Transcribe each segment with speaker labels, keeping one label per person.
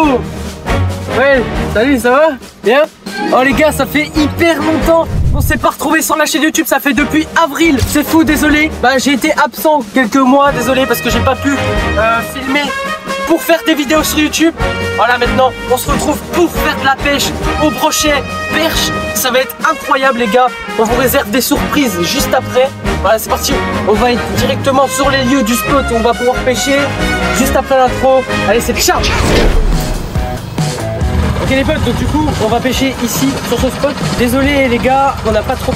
Speaker 1: Yo. Ouais, salut, ça va? Bien? Oh les gars, ça fait hyper longtemps on s'est pas retrouvé sur la chaîne YouTube, ça fait depuis avril. C'est fou, désolé. Bah j'ai été absent quelques mois, désolé parce que j'ai pas pu filmer pour faire des vidéos sur YouTube. Voilà, maintenant on se retrouve pour faire de la pêche au brochet, perche. Ça va être incroyable les gars. On vous réserve des surprises juste après. Voilà, c'est parti. On va être directement sur les lieux du spot où on va pouvoir pêcher juste après l'intro. Allez, c'est charge. Ok les potes, donc du coup on va pêcher ici sur ce spot. Désolé les gars, on n'a pas trop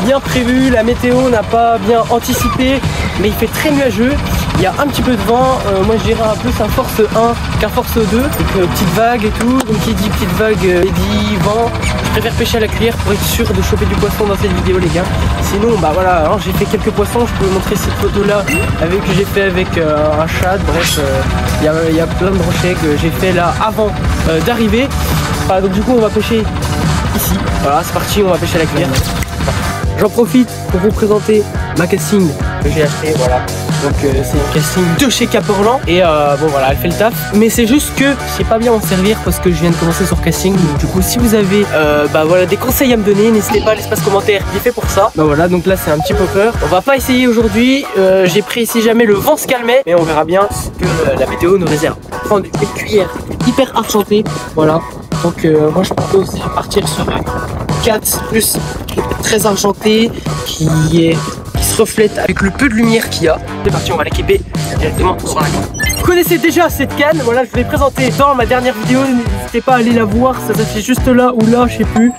Speaker 1: bien prévu, la météo n'a pas bien anticipé, mais il fait très nuageux, il y a un petit peu de vent, moi je dirais un peu un force 1 qu'un force 2, donc petite vague et tout, donc qui dit petite vague et dit vent, je préfère pêcher à la cuillère pour être sûr de choper du poisson dans cette vidéo les gars. Sinon bah voilà, hein, j'ai fait quelques poissons, je peux vous montrer cette photo là que j'ai fait avec un chat, bref il y a plein de brochets que j'ai fait là avant d'arriver. Voilà, donc du coup on va pêcher ici, voilà c'est parti, on va pêcher à la cuillère. J'en profite pour vous présenter ma casting que j'ai acheté, voilà. Donc c'est une casting de chez Caporlan et bon voilà, elle fait le taf. Mais c'est juste que je sais pas bien m'en servir parce que je viens de commencer sur casting. Donc du coup si vous avez bah voilà des conseils à me donner, n'hésitez pas à l'espace commentaire, il est fait pour ça. Bah voilà, donc là c'est un petit popper. On va pas essayer aujourd'hui. J'ai pris si jamais le vent se calmait, mais on verra bien ce que la météo nous réserve. Prendre une cuillère hyper argentée, voilà. Donc moi je propose de partir sur 4 plus très argenté qui se reflète avec le peu de lumière qu'il y a. C'est parti, on va l'équiper directement sur la canne. Vous connaissez déjà cette canne, voilà je vous l'ai présentée dans ma dernière vidéo, n'hésitez pas à aller la voir, ça s'affiche juste là ou là, je sais plus.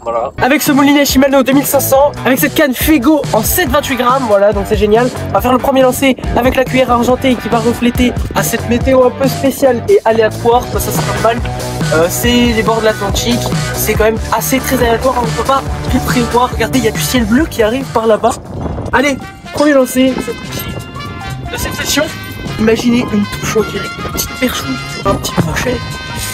Speaker 1: Voilà. Avec ce moulinet Shimano 2500, avec cette canne Fego en 7,28 grammes, voilà donc c'est génial. On va faire le premier lancer avec la cuillère argentée qui va refléter à cette météo un peu spéciale et aléatoire, ça c'est normal. C'est les bords de l'Atlantique, c'est quand même assez très aléatoire, on ne peut pas tout prévoir. Regardez, il y a du ciel bleu qui arrive par là-bas. Allez, premier lancer de cette session. Imaginez une touche en direct, une petite perche, un petit brochet.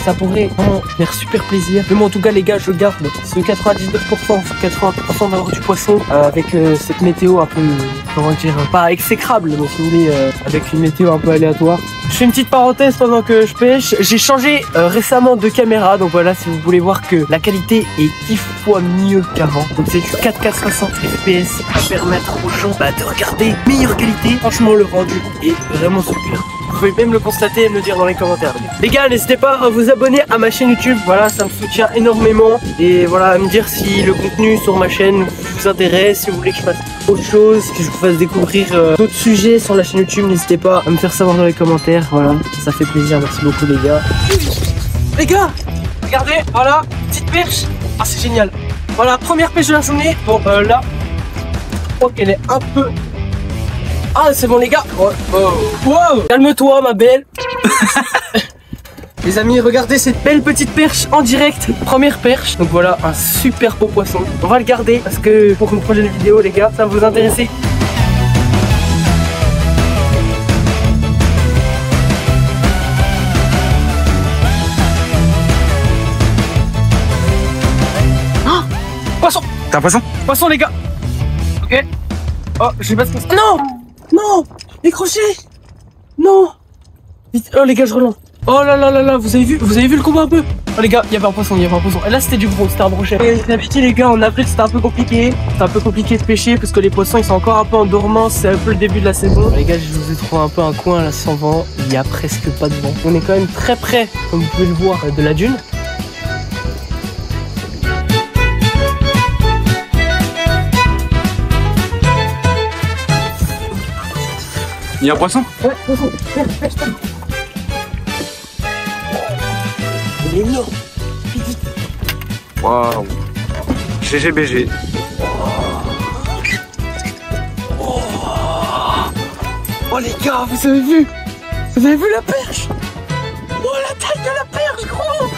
Speaker 1: Ça pourrait vraiment faire super plaisir. Mais moi en tout cas les gars, je garde ce 99%, 80% d'avoir du poisson avec cette météo un peu, comment dire, pas exécrable, mais si vous voulez, avec une météo un peu aléatoire. Je fais une petite parenthèse pendant que je pêche. J'ai changé récemment de caméra, donc voilà, si vous voulez voir que la qualité est 10 fois mieux qu'avant. Donc c'est du 4K 60 fps à permettre aux gens de regarder meilleure qualité. Franchement le rendu est vraiment super. Vous pouvez même le constater et me le dire dans les commentaires. Les gars, n'hésitez pas à vous abonner à ma chaîne YouTube. Voilà, ça me soutient énormément. Et voilà, à me dire si le contenu sur ma chaîne vous intéresse, si vous voulez que je fasse autre chose, que je vous fasse découvrir d'autres sujets sur la chaîne YouTube. N'hésitez pas à me faire savoir dans les commentaires. Voilà, ça fait plaisir. Merci beaucoup les gars. Les gars, regardez, voilà, petite perche. Ah, c'est génial. Voilà, première pêche de la journée. Bon, là, je crois qu'elle est un peu... Ah c'est bon les gars. Oh, oh. Wow. Calme-toi ma belle. Les amis, regardez cette belle petite perche en direct. Première perche. Donc voilà, un super beau poisson. On va le garder parce que pour une prochaine vidéo les gars, ça va vous intéresser. Ah, poisson.
Speaker 2: T'as un poisson?
Speaker 1: Poisson les gars. Ok. Oh, je sais pas ce que c'est. Non. Non, décroché. Non. Vite. Oh les gars, je relance. Oh là là là là, vous avez vu le combat un peu. Oh les gars, il y avait un poisson, Et là c'était du gros, c'était un brochet. Et d'habitude les gars, en avril c'était un peu compliqué. C'était un peu compliqué de pêcher parce que les poissons ils sont encore un peu en dormance, c'est un peu le début de la saison. Les gars, je vous ai trouvé un peu un coin là sans vent. Il y a presque pas de vent. On est quand même très près, comme vous pouvez le voir, de la dune.
Speaker 2: Il y a un poisson?
Speaker 1: Ouais, poisson. Pêche. Il est mignon.
Speaker 2: Waouh. GGBG.
Speaker 1: Oh les gars, vous avez vu? Vous avez vu la perche? Oh la taille de la perche, gros.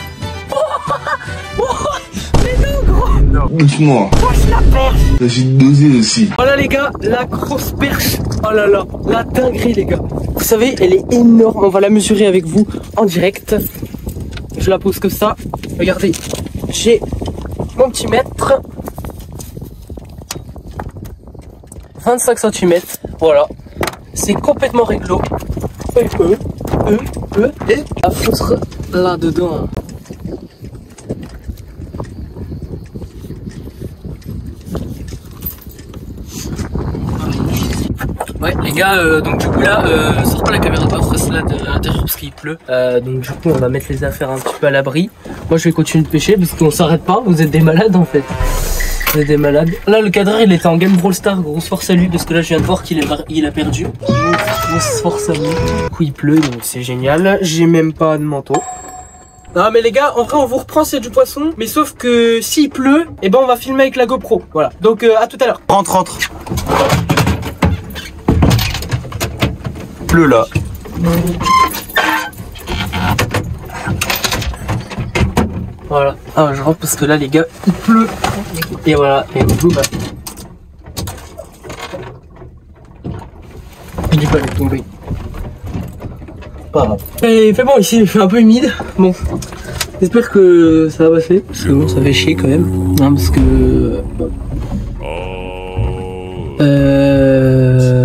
Speaker 1: Mais non, gros.
Speaker 3: Doucement.
Speaker 1: Wesh la perche.
Speaker 3: Je suis dosé aussi.
Speaker 1: Oh là les gars, la grosse perche. Oh là là, la dinguerie les gars. Vous savez, elle est énorme. On va la mesurer avec vous en direct. Je la pose comme ça. Regardez, j'ai mon petit mètre. 25 cm. Voilà. C'est complètement réglo. Et la foutre là-dedans. Ouais les gars, donc du coup là, sort pas la caméra de face là de l'intérieur parce qu'il pleut. Donc du coup on va mettre les affaires un petit peu à l'abri. Moi je vais continuer de pêcher parce qu'on s'arrête pas, vous êtes des malades en fait. Vous êtes des malades. Là le cadreur il était en game Brawl Stars, grosse force à lui parce que là je viens de voir qu'il a perdu. Grosse force à lui. Du coup il pleut donc c'est génial. J'ai même pas de manteau. Non mais les gars, en vrai on vous reprend c'est du poisson, mais sauf que s'il pleut, et ben on va filmer avec la GoPro. Voilà. Donc à tout à l'heure.
Speaker 2: Rentre. Pleut là.
Speaker 1: Voilà. Ah je rentre parce que là les gars, il pleut. Et voilà. Et du coup bah. Je dis pas de tomber. Pas grave. Et il fait bon ici, il fait un peu humide. Bon. J'espère que ça va passer. Parce que bon ça fait chier quand même. Non parce que.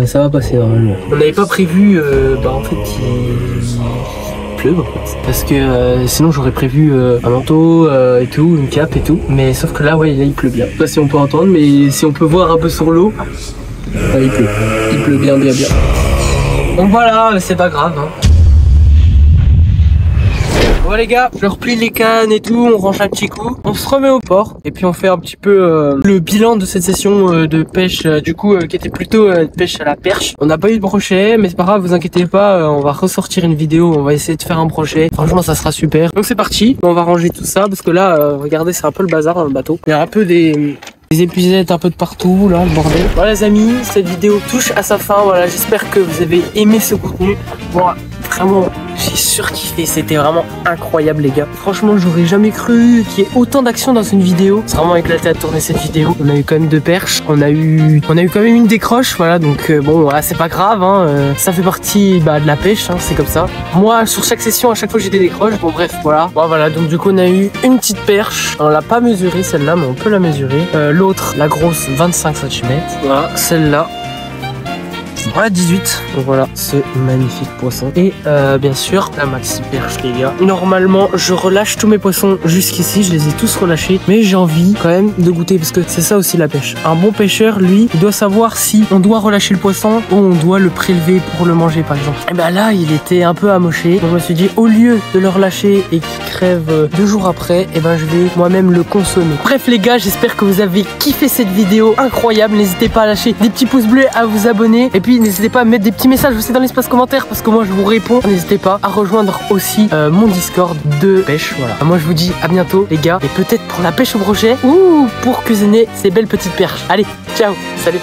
Speaker 1: Ça va passer normalement. On n'avait pas prévu en fait il pleuve en fait. Parce que sinon j'aurais prévu un manteau et tout, une cape et tout. Mais sauf que là ouais là, il pleut bien. Je sais pas si on peut entendre mais si on peut voir un peu sur l'eau, il pleut. Il pleut bien. Donc voilà, c'est pas grave hein. Bon les gars, je replie les cannes et tout, on range un petit coup, on se remet au port et puis on fait un petit peu le bilan de cette session de pêche du coup qui était plutôt pêche à la perche. On n'a pas eu de brochet mais c'est pas grave, vous inquiétez pas, on va ressortir une vidéo, on va essayer de faire un brochet. Franchement ça sera super. Donc c'est parti, on va ranger tout ça parce que là regardez c'est un peu le bazar dans le bateau. Il y a un peu des épuisettes un peu de partout là, le bordel. Voilà les amis, cette vidéo touche à sa fin, voilà j'espère que vous avez aimé ce contenu. Moi vraiment j'ai surkiffé, c'était vraiment incroyable les gars. Franchement j'aurais jamais cru qu'il y ait autant d'action dans une vidéo. C'est vraiment éclaté à tourner cette vidéo. On a eu quand même 2 perches, on a eu quand même une décroche, voilà donc bon voilà, c'est pas grave hein, ça fait partie de la pêche hein, c'est comme ça. Moi sur chaque session à chaque fois j'ai des décroches, bon bref voilà. Bon, voilà donc du coup on a eu une petite perche, on l'a pas mesurée celle-là mais on peut la mesurer. L'autre, la grosse 25 cm, voilà celle-là. Voilà 18, donc voilà ce magnifique poisson et bien sûr la maxi perche les gars. Normalement je relâche tous mes poissons jusqu'ici, je les ai tous relâchés mais j'ai envie quand même de goûter parce que c'est ça aussi la pêche. Un bon pêcheur lui il doit savoir si on doit relâcher le poisson ou on doit le prélever pour le manger par exemple. Et ben là il était un peu amoché donc je me suis dit au lieu de le relâcher et qu'il crève 2 jours après, et ben je vais moi-même le consommer. Bref les gars, j'espère que vous avez kiffé cette vidéo incroyable, n'hésitez pas à lâcher des petits pouces bleus, à vous abonner et puis n'hésitez pas à mettre des petits messages aussi dans l'espace commentaire parce que moi je vous réponds. N'hésitez pas à rejoindre aussi mon Discord de pêche. Voilà. Moi je vous dis à bientôt les gars et peut-être pour la pêche au brochet ou pour cuisiner ces belles petites perches. Allez, ciao, salut.